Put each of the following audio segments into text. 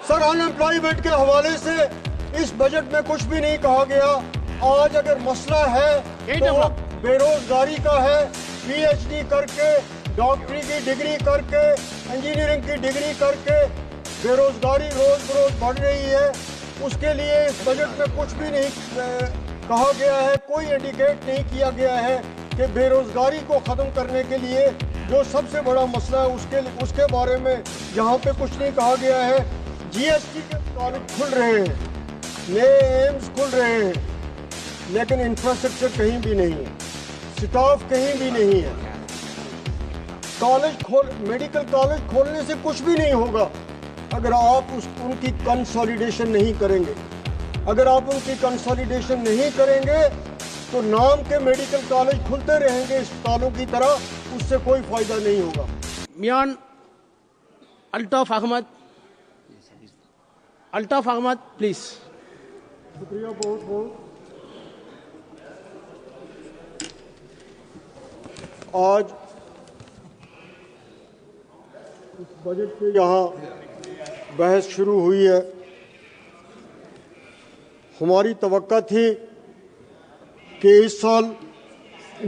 سر unemployment کے حوالے سے اس بجٹ میں کچھ بھی نہیں کہا گیا. آج اگر مسئلہ ہے تو بے روزگاری کا ہے. پی ایچ ڈی کر کے، ڈاکٹری کی ڈگری کر کے، انجینئرنگ کی ڈگری کر کے بے روزگاری روز بروز بڑھ رہی ہے. اس کے لیے اس بجٹ میں کچھ بھی نہیں کہا گیا ہے. کوئی انڈیکیٹ نہیں کیا گیا ہے کہ بے روزگاری کو ختم کرنے کے لیے جو سب سے بڑا مسئلہ ہے اس کے بارے میں یہاں پہ کچھ نہیں کہا گیا ہے. جی ایس ٹی کے کالج کھل رہے ہیں، نئے ایمز کھل رہے ہیں، لیکن انفراسٹرکچر کہیں بھی نہیں ہے، سٹاف کہیں بھی نہیں ہے. میڈیکل کالج کھولنے سے کچھ بھی نہیں ہوگا اگر آپ ان کی کنسالیڈیشن نہیں کریں گے. اگر آپ ان کی کنسالیڈیشن نہیں کریں گے تو نام کے میڈیکل کالج کھلتے رہیں گے اسپتالوں کی طرح، اس سے کوئی فائدہ نہیں ہوگا. میان الطاف احمد پلیز. شکریہ بہت بہت. آج اس بجٹ پہ یہاں بحث شروع ہوئی ہے. ہماری توقع تھی کہ اس سال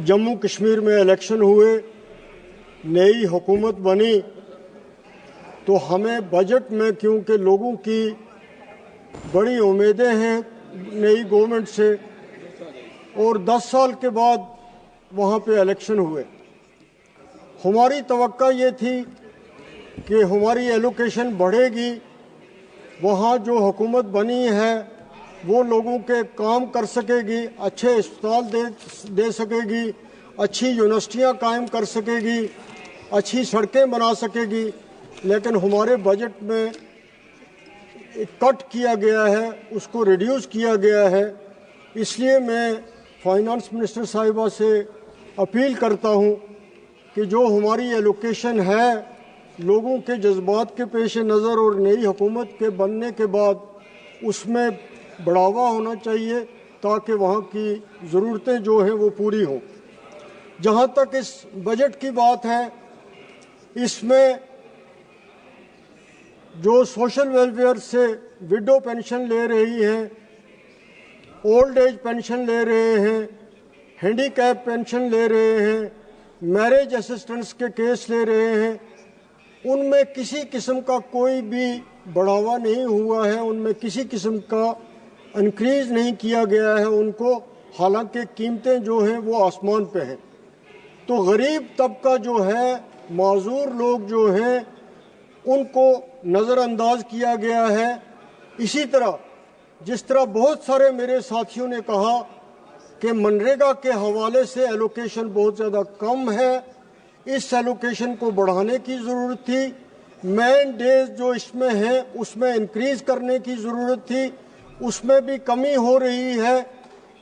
جموں کشمیر میں الیکشن ہوئے، نئی حکومت بنی، تو ہمیں بجٹ میں، کیونکہ لوگوں کی بڑی امیدیں ہیں نئی گورنمنٹ سے، اور 10 سال کے بعد وہاں پہ الیکشن ہوئے، ہماری توقع یہ تھی کہ ہماری ایلوکیشن بڑھے گی. وہاں جو حکومت بنی ہے وہ لوگوں کے کام کر سکے گی، اچھے اسپتال دے سکے گی، اچھی یونیورسٹیاں قائم کر سکے گی، اچھی سڑکیں بنا سکے گی. لیکن ہمارے بجٹ میں کٹ کیا گیا ہے، اس کو ریڈیوس کیا گیا ہے. اس لیے میں فائنانس منسٹر صاحبہ سے اپیل کرتا ہوں کہ جو ہماری ایلوکیشن ہے لوگوں کے جذبات کے پیش نظر اور نئی حکومت کے بننے کے بعد اس میں بڑھاوا ہونا چاہیے تاکہ وہاں کی ضرورتیں جو ہیں وہ پوری ہوں. جہاں تک اس بجٹ کی بات ہے، اس میں جو سوشل ویلفیئر سے وڈو پینشن لے رہی ہیں، اولڈ ایج پینشن لے رہے ہیں، ہینڈی کیپ پینشن لے رہے ہیں، میرج اسسٹنٹس کے کیس لے رہے ہیں، ان میں کسی قسم کا کوئی بھی بڑھاوا نہیں ہوا ہے، ان میں کسی قسم کا انکریز نہیں کیا گیا ہے ان کو، حالانکہ قیمتیں جو ہیں وہ آسمان پہ ہیں. تو غریب طبقہ جو ہے، معذور لوگ جو ہیں، ان کو نظر انداز کیا گیا ہے. اسی طرح جس طرح بہت سارے میرے ساتھیوں نے کہا کہ منریگا کے حوالے سے ایلوکیشن بہت زیادہ کم ہے، اس ایلوکیشن کو بڑھانے کی ضرورت تھی. مین ڈیز جو اس میں ہیں اس میں انکریز کرنے کی ضرورت تھی، اس میں بھی کمی ہو رہی ہے.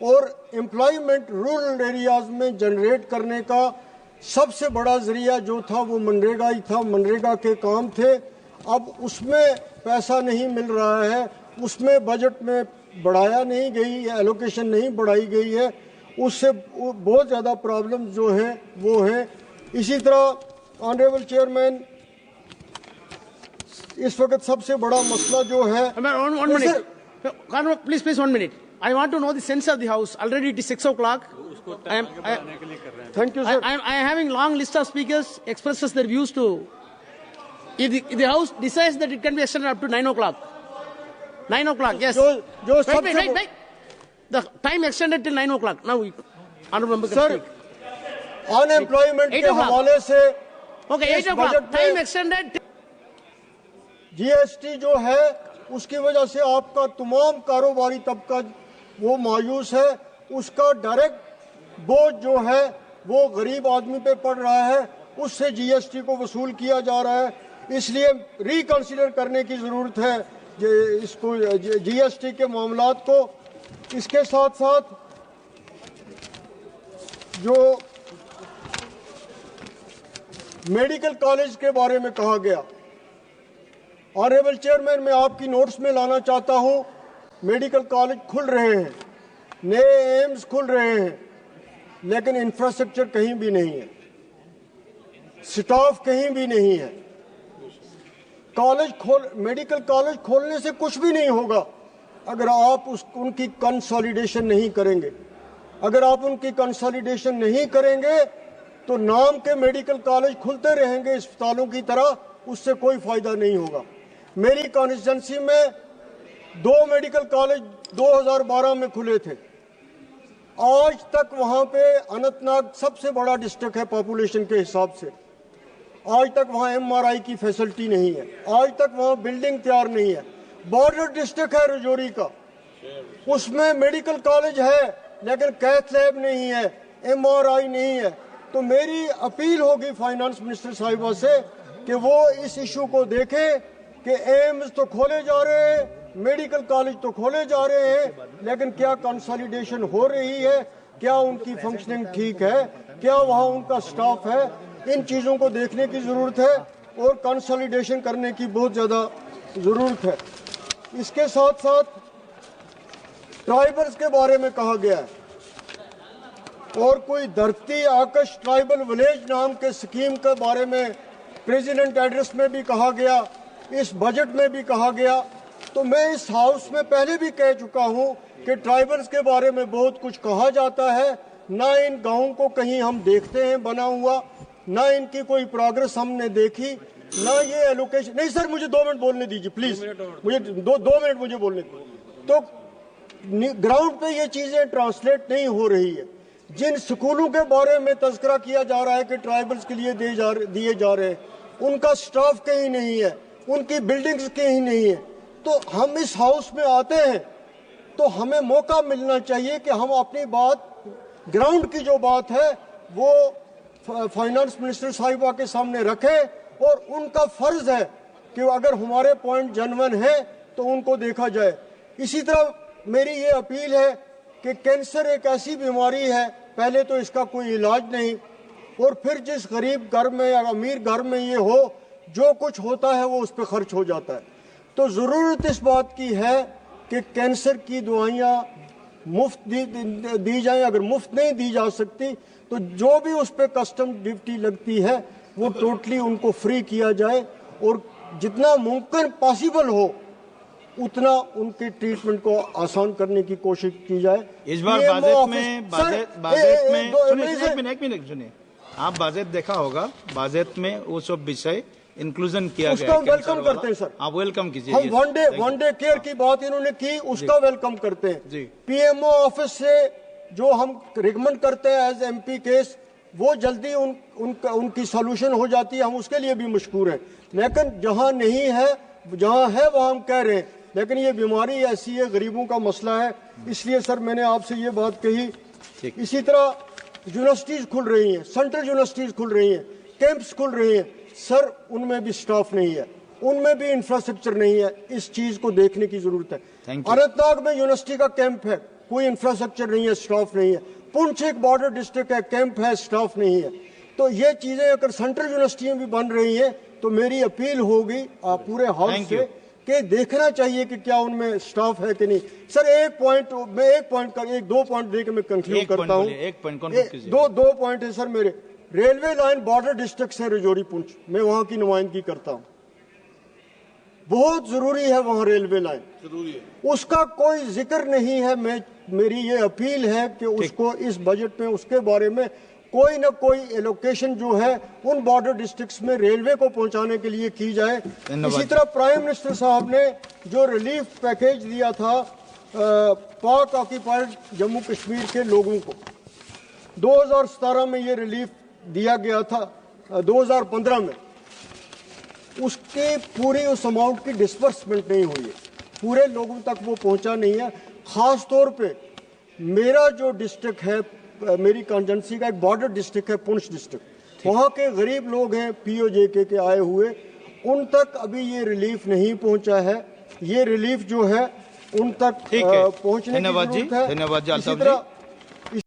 اور امپلائمنٹ رورل ایریاز میں جنریٹ کرنے کا سب سے بڑا ذریعہ جو تھا وہ منریگا ہی تھا، منریگا کے کام تھے. اب اس میں پیسہ نہیں مل رہا ہے، اس میں بجٹ میں بڑھایا نہیں گئی، ایلوکیشن نہیں بڑھائی گئی ہے، اس سے بہت زیادہ پرابلم جو ہیں وہ ہیں. اسی طرح آنریبل چیئرمین، اس وقت سب سے بڑا مسئلہ جو ہے Please, 1 minute. I want to know the sense of the House. Already it is 6 o'clock. Thank you, sir. I am having long list of speakers expresses their views to. If the House decides that it can be extended up to 9 o'clock. 9 o'clock, yes. Wait. The time extended till 9 o'clock. Now, honorable member can speak. Unemployment کے حوالے سے Okay, 8 o'clock. Time extended. جی S T جو ہے اس کی وجہ سے آپ کا تمام کاروباری طبقہ وہ مایوس ہے، اس کا ڈائریکٹ بوجھ جو ہے وہ غریب آدمی پہ پڑ رہا ہے، اس سے جی ایس ٹی کو وصول کیا جا رہا ہے. اس لیے ریکنسیڈر کرنے کی ضرورت ہے اس کو جی ایس ٹی کے معاملات کو. اس کے ساتھ ساتھ جو میڈیکل کالج کے بارے میں کہا گیا، آنریبل چیئرمین میں آپ کی نوٹس میں لانا چاہتا ہوں، میڈیکل کالج کھل رہے ہیں، نئے ایمز کھل رہے ہیں، لیکن انفراسٹرکچر کہیں بھی نہیں ہے، سٹاف کہیں بھی نہیں ہے. میڈیکل کالج کھولنے سے کچھ بھی نہیں ہوگا اگر آپ ان کی کنسالیڈیشن نہیں کریں گے. اگر آپ ان کی کنسالیڈیشن نہیں کریں گے تو نام کے میڈیکل کالج کھلتے رہیں گے اسپتالوں کی طرح, اس سے کوئی فائدہ نہیں ہوگا. میری کانسٹیچوئنسی میں 2 میڈیکل کالج 2012 میں کھلے تھے. آج تک وہاں پہ اننت ناگ سب سے بڑا ڈسٹرکٹ ہے پاپولیشن کے حساب سے, آج تک وہاں MRI کی فیسلٹی نہیں ہے, آج تک وہاں بلڈنگ تیار نہیں ہے. بارڈر ڈسٹرکٹ ہے رجوری کا, اس میں میڈیکل کالج ہے لیکن کیتھ لیب نہیں ہے, MRI نہیں ہے. تو میری اپیل ہوگی فائنانس منسٹر صاحبہ سے کہ وہ اس ایشو کو دیکھیں کہ ایمز تو کھولے جا رہے ہیں, میڈیکل کالج تو کھولے جا رہے ہیں, لیکن کیا کنسالیڈیشن ہو رہی ہے, کیا ان کی فنکشننگ ٹھیک ہے, کیا وہاں ان کا سٹاف ہے. ان چیزوں کو دیکھنے کی ضرورت ہے اور کنسالیڈیشن کرنے کی بہت زیادہ ضرورت ہے. اس کے ساتھ ساتھ ٹرائبلز کے بارے میں کہا گیا ہے, اور کوئی دھرتی آکش ٹرائبل ولیج نام کے سکیم کے بارے میں پریزیڈنٹ ایڈریس میں بھی کہا گیا, اس بجٹ میں بھی کہا گیا. تو میں اس ہاؤس میں پہلے بھی کہہ چکا ہوں کہ ٹرائبلز کے بارے میں بہت کچھ کہا جاتا ہے, نہ ان گاؤں کو کہیں ہم دیکھتے ہیں بنا ہوا, نہ ان کی کوئی پروگرس ہم نے دیکھی, نہ یہ ایلوکیشن. نہیں سر, مجھے 2 منٹ بولنے دیجیے پلیز, مجھے 2 منٹ مجھے بولنے دیجیے. تو گراؤنڈ پہ یہ چیزیں ٹرانسلیٹ نہیں ہو رہی ہے. جن سکولوں کے بارے میں تذکرہ کیا جا رہا ہے کہ ٹرائبلز کے لیے دیے جا رہے ہیں, ان کا سٹاف کہیں نہیں ہے, ان کی بلڈنگز کہیں نہیں ہے. تو ہم اس ہاؤس میں آتے ہیں تو ہمیں موقع ملنا چاہیے کہ ہم اپنی بات, گراؤنڈ کی جو بات ہے وہ فائنانس منسٹر صاحبہ کے سامنے رکھیں, اور ان کا فرض ہے کہ اگر ہمارے پوائنٹ جنون ہیں تو ان کو دیکھا جائے. اسی طرح میری یہ اپیل ہے کہ کینسر ایک ایسی بیماری ہے, پہلے تو اس کا کوئی علاج نہیں, اور پھر جس غریب گھر میں یا امیر گھر میں یہ ہو, جو کچھ ہوتا ہے وہ اس پہ خرچ ہو جاتا ہے. تو ضرورت اس بات کی ہے کہ کینسر کی دوائیاں مفت دی جائیں. اگر مفت نہیں دی جا سکتی تو جو بھی اس پہ کسٹم ڈیوٹی لگتی ہے وہ ٹوٹلی ان کو فری کیا جائے, اور جتنا ممکن پاسبل ہو اتنا ان کی ٹریٹمنٹ کو آسان کرنے کی کوشش کی جائے. اس بار بازیت میں ایک منٹ سنیے, آپ بازیت دیکھا ہوگا, بازیت میں وہ سب وشے انکلوژن کیا گیا, اس کا ویلکم کرتے ہیں سر. آپ ویلکم کیجیے. ہم ون ڈے کیئر کی بات انہوں نے کی, اس کا ویلکم کرتے ہیں. PMO آفس سے جو ہم ریکمنڈ کرتے ہیں ایز MP کیس, وہ جلدی ان کی سولوشن ہو جاتی ہے, ہم اس کے لیے بھی مشکور ہیں. لیکن جہاں نہیں ہے, جہاں ہے وہاں ہم کہہ رہے ہیں, لیکن یہ بیماری ایسی ہے, غریبوں کا مسئلہ ہے, اس لیے سر میں نے آپ سے یہ بات کہی. اسی طرح یونیورسٹیز کھل رہی ہیں, سینٹرل یونیورسٹیز کھل رہی ہیں, کیمپس کھل رہی ہیں, سر ان میں بھی سٹاف نہیں ہے, ان میں بھی انفراسٹرکچر نہیں ہے. اس چیز کو دیکھنے کی ضرورت ہے. اننت ناگ میں یونیورسٹی کا کیمپ ہے, کوئی انفراسٹرکچر نہیں ہے, سٹاف نہیں ہے. پونچھ ایک بارڈر ڈسٹرکٹ ہے, کیمپ ہے, سٹاف نہیں ہے. تو یہ چیزیں اگر سینٹرل یونیورسٹیاں بھی بن رہی ہیں تو میری اپیل ہوگی آپ پورے ہاؤس سے کہ دیکھنا چاہیے کہ کیا ان میں سٹاف ہے کہ نہیں. سر ایک پوائنٹ, میں دو پوائنٹ دے کے میں کنکلوڈ کرتا ہوں. دو پوائنٹ ہے سر میرے. ریلوے لائن بارڈر ڈسٹرکٹ سے رجوری پونچھ, میں وہاں کی نمائندگی کرتا ہوں. بہت ضروری ہے وہاں ریلوے لائن, اس کا کوئی ذکر نہیں ہے. میری یہ اپیل ہے کہ اس کو اس بجٹ میں اس کے بارے میں کوئی نہ کوئی ایلوکیشن جو ہے ان بارڈر ڈسٹرکٹس میں ریلوے کو پہنچانے کے لیے کی جائے. اسی طرح پرائم منسٹر صاحب نے جو ریلیف پیکیج دیا تھا پاک آکیپائڈ جموں کشمیر کے لوگوں کو, 2017 میں یہ ریلیف دیا گیا تھا, 2015 میں اس کے پوری اس اماؤنٹ کی ڈسبرسمنٹ نہیں ہوئی ہے, پورے لوگوں تک وہ پہنچا نہیں ہے. خاص طور پہ میرا جو ڈسٹرکٹ ہے, میری کانسٹیچوئنسی کا ایک بارڈر ڈسٹرکٹ ہے پونچھ ڈسٹرکٹ, وہاں کے غریب لوگ ہیں POJK کے آئے ہوئے, ان تک ابھی یہ ریلیف نہیں پہنچا ہے. یہ ریلیف جو ہے ان تک پہنچنے کی ضرورت ہے. اسی طرح